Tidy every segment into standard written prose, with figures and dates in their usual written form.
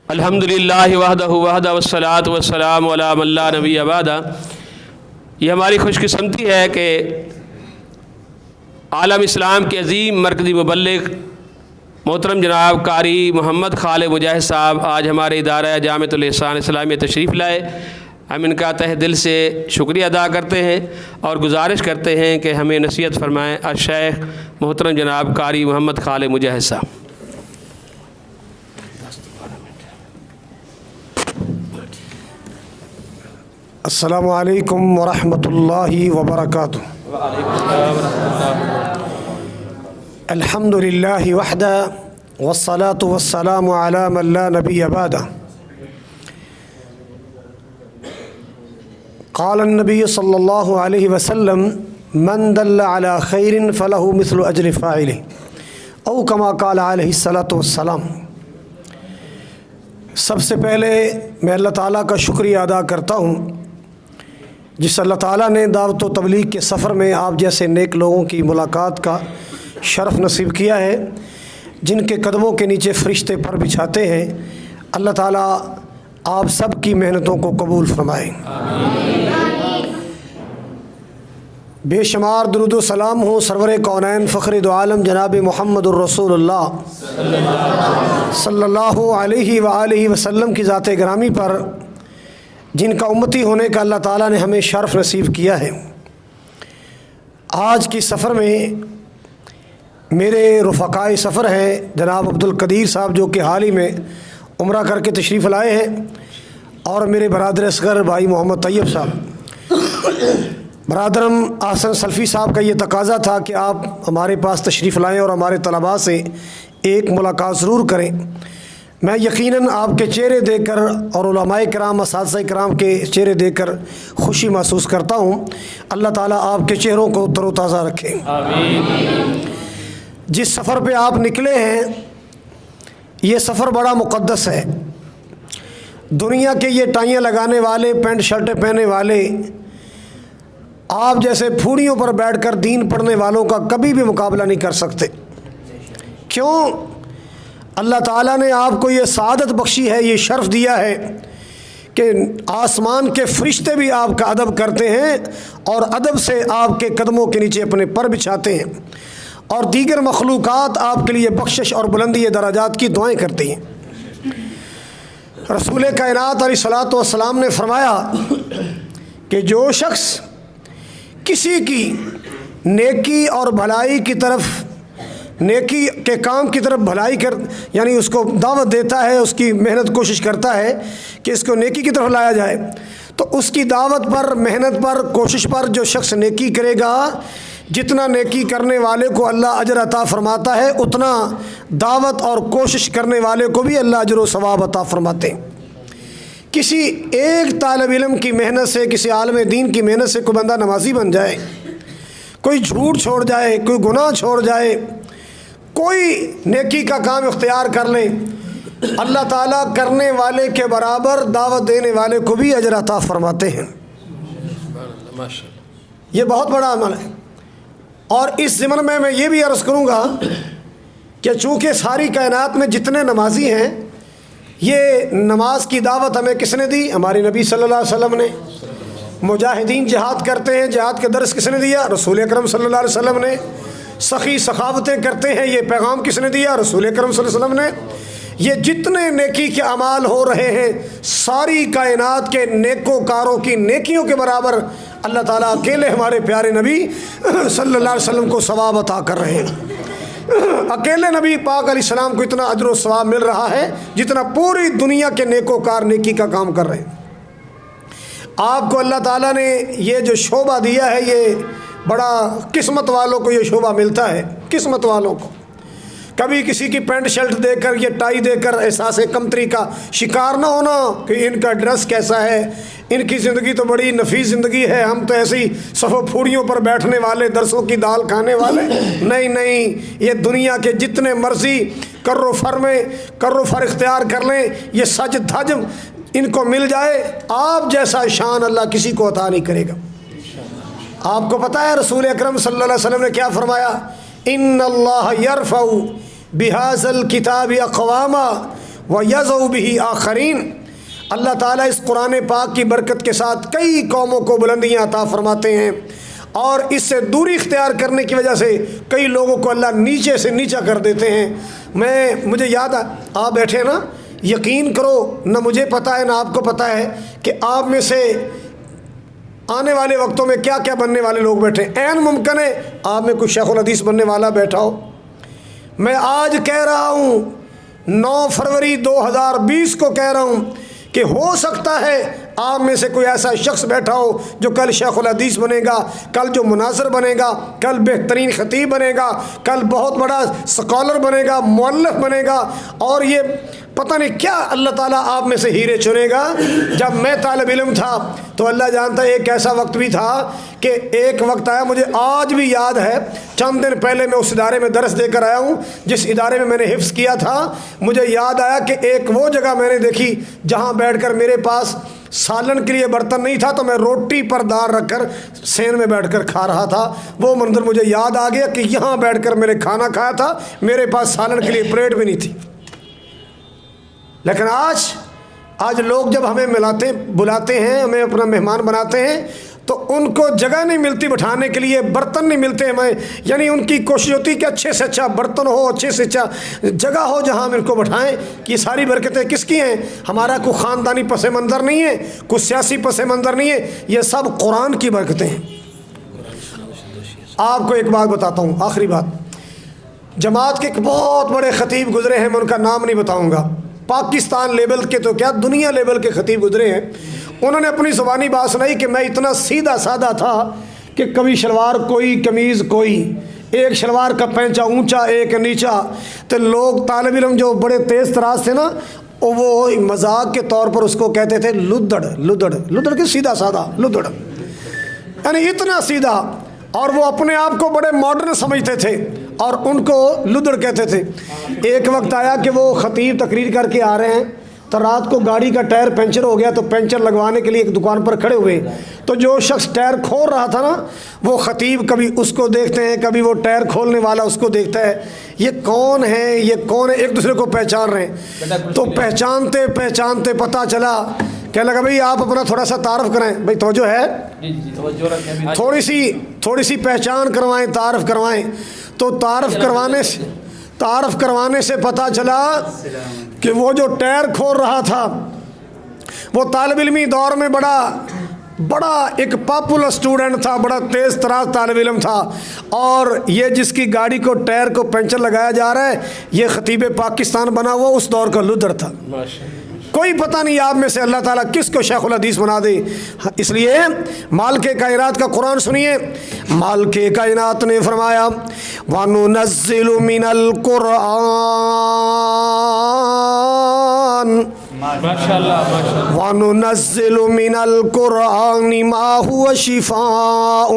الحمدللہ وحدہ والصلاۃ والسلام علی من لا نبی بعدہ۔ یہ ہماری خوش قسمتی ہے کہ عالم اسلام کے عظیم مرکزی مبلغ محترم جناب قاری محمد خالد مجاہد صاحب آج ہمارے ادارہ جامعۃ الاحسان اسلامیہ تشریف لائے۔ ہم ان کا تہ دل سے شکریہ ادا کرتے ہیں اور گزارش کرتے ہیں کہ ہمیں نصیحت فرمائیں الشیخ محترم جناب قاری محمد خالد مجاہد صاحب۔ السلام علیکم ورحمۃ اللہ وبرکاتہ۔ الحمد للہ وحدہ والصلاة والسلام علی من لا نبی بعدہ۔ قال النبی صلی اللہ علیہ وسلم من دل علی خیر فلہ مثل اجر فاعلہ او کما قال علیہ الصلاۃ والسلام۔ سب سے پہلے میں اللہ تعالیٰ کا شکریہ ادا کرتا ہوں جس اللہ تعالیٰ نے دعوت و تبلیغ کے سفر میں آپ جیسے نیک لوگوں کی ملاقات کا شرف نصیب کیا ہے، جن کے قدموں کے نیچے فرشتے پر بچھاتے ہیں۔ اللہ تعالیٰ آپ سب کی محنتوں کو قبول فرمائے۔ بے شمار درود و سلام ہوں سرور کونین فخر دو عالم جناب محمد الرسول اللہ صلی اللہ علیہ وآلہ وسلم کی ذات گرامی پر، جن کا امتی ہونے کا اللہ تعالیٰ نے ہمیں شرف نصیب کیا ہے۔ آج کی سفر میں میرے رفقائے سفر ہیں جناب عبد القدیر صاحب جو کہ حال ہی میں عمرہ کر کے تشریف لائے ہیں، اور میرے برادر اصغر بھائی محمد طیب صاحب۔ برادرم احسن سلفی صاحب کا یہ تقاضا تھا کہ آپ ہمارے پاس تشریف لائیں اور ہمارے طلباء سے ایک ملاقات ضرور کریں۔ میں یقیناً آپ کے چہرے دیکھ کر اور علماء کرام اساتذہ کرام کے چہرے دیکھ کر خوشی محسوس کرتا ہوں۔ اللہ تعالیٰ آپ کے چہروں کو تر و تازہ رکھے۔ آمین۔ جس سفر پہ آپ نکلے ہیں یہ سفر بڑا مقدس ہے۔ دنیا کے یہ ٹائیاں لگانے والے، پینٹ شرٹیں پہنے والے، آپ جیسے پھوڑیوں پر بیٹھ کر دین پڑھنے والوں کا کبھی بھی مقابلہ نہیں کر سکتے۔ کیوں؟ اللہ تعالیٰ نے آپ کو یہ سعادت بخشی ہے، یہ شرف دیا ہے کہ آسمان کے فرشتے بھی آپ کا ادب کرتے ہیں اور ادب سے آپ کے قدموں کے نیچے اپنے پر بچھاتے ہیں، اور دیگر مخلوقات آپ کے لیے بخشش اور بلندی درجات کی دعائیں کرتی ہیں۔ رسول کائنات علیہ الصلوۃ والسلام نے فرمایا کہ جو شخص کسی کی نیکی اور بھلائی کی طرف، نیکی کے کام کی طرف بھلائی یعنی اس کو دعوت دیتا ہے، اس کی محنت کوشش کرتا ہے کہ اس کو نیکی کی طرف لایا جائے، تو اس کی دعوت پر، محنت پر، کوشش پر جو شخص نیکی کرے گا، جتنا نیکی کرنے والے کو اللہ اجر عطا فرماتا ہے، اتنا دعوت اور کوشش کرنے والے کو بھی اللہ اجر و ثواب عطا فرماتے ہیں۔ کسی ایک طالب علم کی محنت سے، کسی عالم دین کی محنت سے کوئی بندہ نمازی بن جائے، کوئی جھوٹ چھوڑ جائے، کوئی گناہ چھوڑ جائے، کوئی نیکی کا کام اختیار کر لے، اللہ تعالیٰ کرنے والے کے برابر دعوت دینے والے کو بھی اجر عطا فرماتے ہیں۔ یہ بہت بڑا عمل ہے۔ اور اس ضمن میں یہ بھی عرض کروں گا کہ چونکہ ساری کائنات میں جتنے نمازی ہیں، یہ نماز کی دعوت ہمیں کس نے دی؟ ہمارے نبی صلی اللہ علیہ وسلم نے۔ مجاہدین جہاد کرتے ہیں، جہاد کا درس کس نے دیا؟ رسول اکرم صلی اللہ علیہ وسلم نے۔ سخی سخاوتیں کرتے ہیں، یہ پیغام کس نے دیا؟ رسول اکرم صلی اللہ علیہ وسلم نے۔ یہ جتنے نیکی کے اعمال ہو رہے ہیں، ساری کائنات کے نیکوکاروں کی نیکیوں کے برابر اللہ تعالیٰ اکیلے ہمارے پیارے نبی صلی اللہ علیہ وسلم کو ثواب عطا کر رہے ہیں۔ اکیلے نبی پاک علیہ السلام کو اتنا اجر و ثواب مل رہا ہے جتنا پوری دنیا کے نیکوکار نیکی کا کام کر رہے ہیں۔ آپ کو اللہ تعالیٰ نے یہ جو شعبہ دیا ہے، یہ بڑا قسمت والوں کو یہ شعبہ ملتا ہے، قسمت والوں کو۔ کبھی کسی کی پینٹ شرٹ دے کر، یہ ٹائی دے کر احساس کمتری کا شکار نہ ہونا کہ ان کا ڈریس کیسا ہے، ان کی زندگی تو بڑی نفیس زندگی ہے، ہم تو ایسی صفوں پھوڑیوں پر بیٹھنے والے، درسوں کی دال کھانے والے۔ نہیں، یہ دنیا کے جتنے مرضی کر و فر اختیار کر لیں، یہ سج دھج ان کو مل جائے، آپ جیسا شان اللہ کسی کو عطا نہیں کرے گا۔ آپ کو پتہ ہے رسول اکرم صلی اللہ علیہ وسلم نے کیا فرمایا؟ ان اللہ یرفع بہذا الکتاب اقواما وَيَزَوْ بِهِ آخَرِينَ۔ اللہ تعالیٰ اس قرآن پاک کی برکت کے ساتھ کئی قوموں کو بلندیاں عطا فرماتے ہیں، اور اس سے دوری اختیار کرنے کی وجہ سے کئی لوگوں کو اللہ نیچے سے نیچا کر دیتے ہیں۔ مجھے یاد آپ بیٹھے نا، یقین کرو نہ مجھے پتہ ہے نہ آپ کو پتہ ہے کہ آپ میں سے آنے والے وقتوں میں کیا کیا بننے والے لوگ بیٹھے ہیں۔ عین ممکن ہے آپ میں کوئی شیخ الحدیث بننے والا بیٹھا ہو۔ میں آج کہہ رہا ہوں 9 فروری 2020 کو کہہ رہا ہوں کہ ہو سکتا ہے آپ میں سے کوئی ایسا شخص بیٹھا ہو جو کل شیخ الحدیث بنے گا، کل جو مناظر بنے گا، کل بہترین خطیب بنے گا، کل بہت بڑا سکالر بنے گا، مؤلف بنے گا، اور یہ پتہ نہیں کیا اللہ تعالیٰ آپ میں سے ہیرے چنے گا۔ جب میں طالب علم تھا تو اللہ جانتا ہے ایک ایسا وقت بھی تھا کہ ایک وقت آیا، مجھے آج بھی یاد ہے، چند دن پہلے میں اس ادارے میں درس دے کر آیا ہوں جس ادارے میں میں نے حفظ کیا تھا۔ مجھے یاد آیا کہ ایک وہ جگہ میں نے دیکھی جہاں بیٹھ کر میرے پاس سالن کے لیے برتن نہیں تھا تو میں روٹی پر دار رکھ کر سین میں بیٹھ کر کھا رہا تھا۔ وہ منظر مجھے یاد آ گیا کہ یہاں بیٹھ کر میں نے کھانا کھایا تھا، میرے پاس سالن کے لیے پلیٹ بھی نہیں تھی۔ لیکن آج لوگ جب ہمیں بلاتے ہیں، ہمیں اپنا مہمان بناتے ہیں تو ان کو جگہ نہیں ملتی بٹھانے کے لیے، برتن نہیں ملتے ہمیں، یعنی ان کی کوشش ہوتی کہ اچھے سے اچھا برتن ہو، اچھے سے اچھا جگہ ہو جہاں ہم ان کو بٹھائیں۔ کہ یہ ساری برکتیں کس کی ہیں؟ ہمارا کوئی خاندانی پس منظر نہیں ہے، کوئی سیاسی پس منظر نہیں ہے، یہ سب قرآن کی برکتیں ہیں۔ آپ کو ایک بات بتاتا ہوں، آخری بات۔ جماعت کے ایک بہت بڑے خطیب گزرے ہیں، میں ان کا نام نہیں بتاؤں گا، پاکستان لیول کے تو کیا دنیا لیول کے خطیب گزرے ہیں۔ انہوں نے اپنی زبانی بات سنائی کہ میں اتنا سیدھا سادہ تھا کہ کبھی شلوار کوئی قمیض کوئی، ایک شلوار کا پینچا اونچا ایک نیچا، تو لوگ طالب علم جو بڑے تیز تراز تھے نا وہ مذاق کے طور پر اس کو کہتے تھے لدڑ۔ لدڑ کے سیدھا سادہ لدڑ، یعنی اتنا سیدھا، اور وہ اپنے آپ کو بڑے ماڈرن سمجھتے تھے اور ان کو لدڑ کہتے تھے۔ ایک وقت آیا کہ وہ خطیب تقریر کر کے آ رہے ہیں تو رات کو گاڑی کا ٹائر پنچر ہو گیا، تو پنچر لگوانے کے لیے ایک دکان پر کھڑے ہوئے، تو جو شخص ٹائر کھول رہا تھا نا وہ خطیب کبھی اس کو دیکھتے ہیں، کبھی وہ ٹائر کھولنے والا اس کو دیکھتا ہے، یہ کون ہے یہ کون ہے، ایک دوسرے کو پہچان رہے ہیں۔ تو پہچانتے پہچانتے پتہ چلا، کہنے لگا بھئی آپ اپنا تھوڑا سا تعارف کریں، بھئی توجہ ہے، تھوڑی سی پہچان کروائیں، تعارف کروائیں۔ تو تعارف کروانے سے پتہ چلا کہ وہ جو ٹائر کھول رہا تھا وہ طالب علمی دور میں بڑا ایک پاپولر اسٹوڈنٹ تھا، بڑا تیز تراز طالب علم تھا، اور یہ جس کی گاڑی کو ٹائر کو پنچر لگایا جا رہا ہے یہ خطیب پاکستان بنا ہوا اس دور کا لدڑ تھا۔ کوئی پتہ نہیں آپ میں سے اللہ تعالیٰ کس کو شیخ الحدیث بنا دے۔ اس لیے مالک کائنات کا قرآن سنیے، مالک کائنات نے فرمایا وَنُنَزِّلُ مِنَ الْقُرْآنِ وَنُنَزِّلُ مِنَ الْقُرْآنِ مَا هُوَ شِفَاءٌ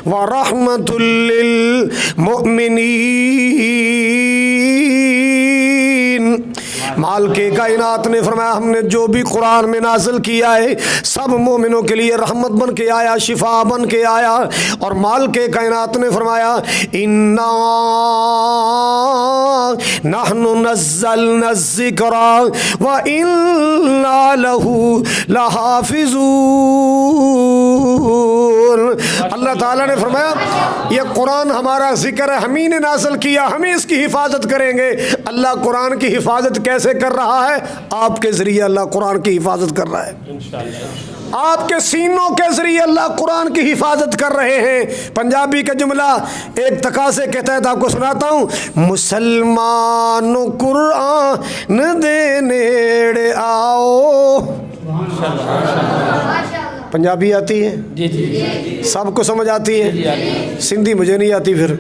وَرَحْمَةٌ لِّلْمُؤْمِنِينَ۔ مالک کائنات نے فرمایا ہم نے جو بھی قرآن میں نازل کیا ہے سب مومنوں کے لیے رحمت بن کے آیا، شفا بن کے آیا، اور مالک کائنات نے فرمایا اِنَّا نَحْنُ نَزَّلْنَا الذِّكْرَ وَإِنَّا لَهُ لَحَافِظُونَ۔ اللہ تعالیٰ نے فرمایا یہ قرآن ہمارا ذکر ہے، ہم ہی نے نازل کیا، ہم ہی اس کی حفاظت کریں گے۔ اللہ قرآن کی حفاظت کیسے کر رہا ہے؟ آپ کے ذریعے اللہ قرآن کی حفاظت کر رہا ہے، آپ کے سینوں کے ذریعے اللہ قرآن کی حفاظت کر رہے ہیں۔ پنجابی کا جملہ ایک تقاضے کے تحت آپ کو سناتا ہوں، مسلمان قرآن دے نیڑے آؤ۔ پنجابی آتی ہے؟ جی سب کو سمجھ آتی ہے؟ سندھی مجھے نہیں آتی پھر۔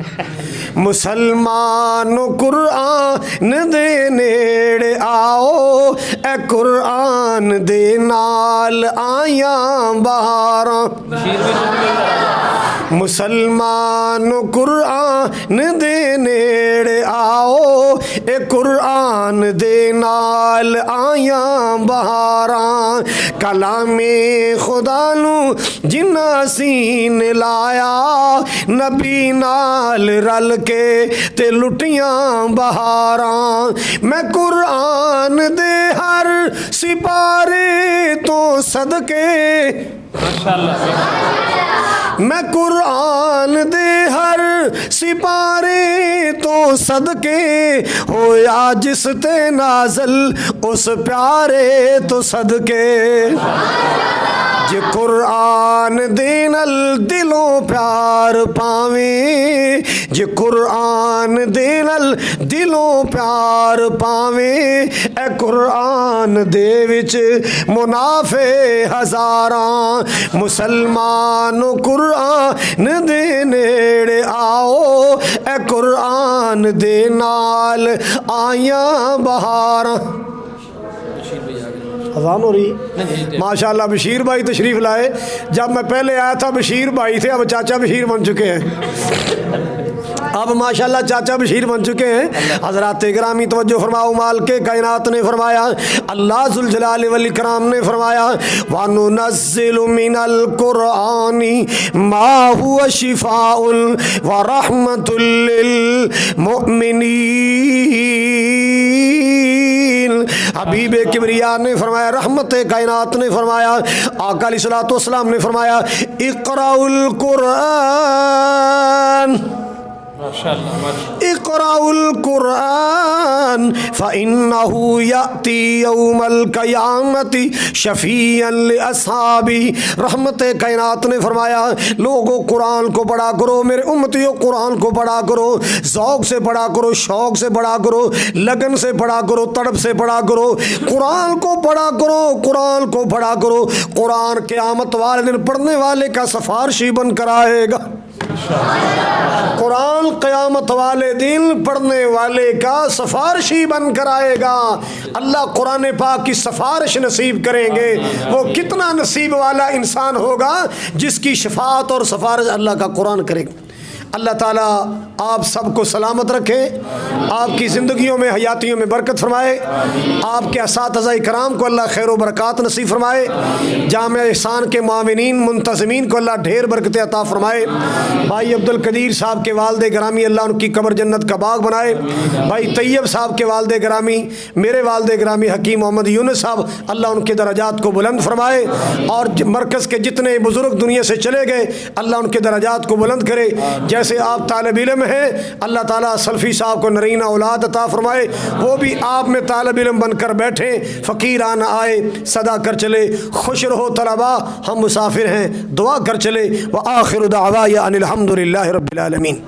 مسلمان قرآن دے نیڑے آؤ، اے قرآن دے نال آیاں بہاراں۔ مسلمان قرآن دے نیڑے آؤ اے قرآن دے نال آیاں بہاراں کلام خدا نو جنہ سین لایا نبی نال رل کے تے لٹیاں بہاراں میں قرآن دے ہر سپارے تو صدقے میں قرآن دے ہر سپارے تو صدقے ہویا جس تے نازل اس پیارے تو صدقے جے قرآن دے نال دلوں پیار پاویں جے قرآن دے نال دلوں پیار پاویں اے قرآن دے وچ منافع ہزاراں مسلمان قرآن دے نیڑے آؤ اے قرآن دے نال آیاں بہاراں اذان ہو رہی ہے ماشاءاللہ بشیر بھائی تشریف لائے جب میں پہلے آیا تھا بشیر بھائی تھے اب چاچا بشیر بن چکے ہیں اب ماشاءاللہ چاچا بشیر بن چکے ہیں حضرات گرامی توجہ فرماؤ مال کے کائنات نے فرمایا اللہ ذوالجلال والاکرام نے فرمایا وَنُنَزِّلُ مِنَ الْقُرْآنِ مَا هُوَ شِفَاءٌ وَرَحْمَةٌ لِّلْمُؤْمِنِينَ حبیب کبریا نے فرمایا رحمت کائنات نے فرمایا آقا علیہ الصلوۃ والسلام نے فرمایا اقرأوا القرآن اقرأوا القرآن فإنه يأتي يوم القيامة شفيعا لأصحابه رحمت کائنات نے فرمایا لوگوں قرآن کو پڑھا کرو میرے امتیوں قرآن کو پڑھا کرو ذوق سے پڑھا کرو شوق سے پڑھا کرو لگن سے پڑھا کرو تڑپ سے پڑھا کرو قرآن کو پڑھا کرو قرآن کو پڑھا کرو قرآن قیامت والے دن پڑھنے والے کا سفارشی بن کر آئے گا قرآن قیامت والے دن پڑھنے والے کا سفارشی بن کر آئے گا اللہ قرآن پاک کی سفارش نصیب کریں گے وہ کتنا نصیب والا انسان ہوگا جس کی شفاعت اور سفارش اللہ کا قرآن کرے گا اللہ تعالیٰ آپ سب کو سلامت رکھے آپ کی زندگیوں میں حیاتیوں میں برکت فرمائے آپ کے اساتذہ کرام کو اللہ خیر و برکات نصیب فرمائے جامعہ احسان کے معاونین منتظمین کو اللہ ڈھیر برکتیں عطا فرمائے بھائی عبد القدیر صاحب کے والد گرامی اللہ ان کی قبر جنت کا باغ بنائے بھائی طیب صاحب کے والد گرامی میرے والد گرامی حکیم محمد یونس صاحب اللہ ان کے درجات کو بلند فرمائے اور مرکز کے جتنے بزرگ دنیا سے چلے گئے اللہ ان کے درجات کو بلند کرے جیسے آپ طالب علم ہیں اللہ تعالیٰ سلفی صاحب کو نرینہ اولاد عطا فرمائے وہ بھی آپ میں طالب علم بن کر بیٹھیں فقیرانہ آئے صدا کر چلے خوش رہو طلباء ہم مسافر ہیں دعا کر چلے وآخر دعوایا ان الحمد للہ رب العالمین